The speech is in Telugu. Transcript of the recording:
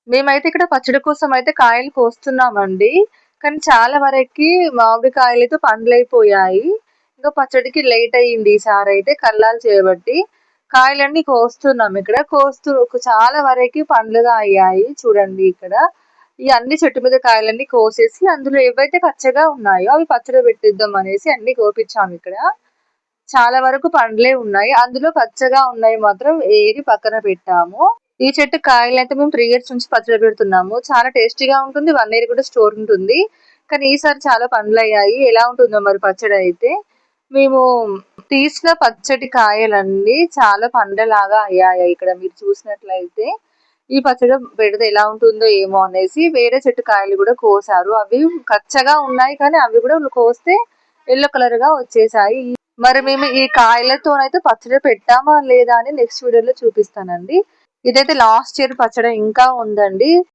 మేమైతే ఇక్కడ పచ్చడి కోసం అయితే కాయలు కోస్తున్నామండి. కానీ చాలా వరకి మామిడికాయలైతే పండ్లయిపోయాయి. ఇంకా పచ్చడికి లేట్ అయింది ఈసారైతే కల్లాలు చేయబట్టి. కాయలన్నీ కోస్తున్నాం ఇక్కడ. చాలా వరకి పండ్లుగా అయ్యాయి చూడండి ఇక్కడ. ఈ అన్ని చెట్టు మీద కాయలన్నీ కోసేసి అందులో ఏవైతే పచ్చగా ఉన్నాయో అవి పచ్చడి పెట్టిద్దాం అనేసి అన్ని కోపిచ్చాం ఇక్కడ. చాలా వరకు పండ్లే ఉన్నాయి. అందులో పచ్చగా ఉన్నాయి మాత్రం ఏరి పక్కన పెట్టాము. ఈ చెట్టు కాయలైతే మేము 3 ఇయర్స్ నుంచి పచ్చడి పెడుతున్నాము. చాలా టేస్టీగా ఉంటుంది. 1 ఇయర్ కూడా స్టోర్ ఉంటుంది. కానీ ఈసారి చాలా పండ్లయ్యాయి. ఎలా ఉంటుందో మరి పచ్చడి అయితే. మేము తీసిన పచ్చడి కాయలన్నీ చాలా పండ్లలాగా అయ్యాయి ఇక్కడ మీరు చూసినట్లయితే. ఈ పచ్చడి పెడితే ఎలా ఉంటుందో ఏమో అనేసి వేరే చెట్టు కాయలు కూడా కోసారు. అవి కచ్చగా ఉన్నాయి కానీ అవి కూడా కోస్తే యెల్లో కలర్ గా వచ్చేసాయి. మరి మేము ఈ కాయలతోనైతే పచ్చడి పెట్టామా లేదా అని నెక్స్ట్ వీడియోలో చూపిస్తానండి. ఇదైతే లాస్ట్ ఇయర్ పచ్చడి ఇంకా ఉందండి.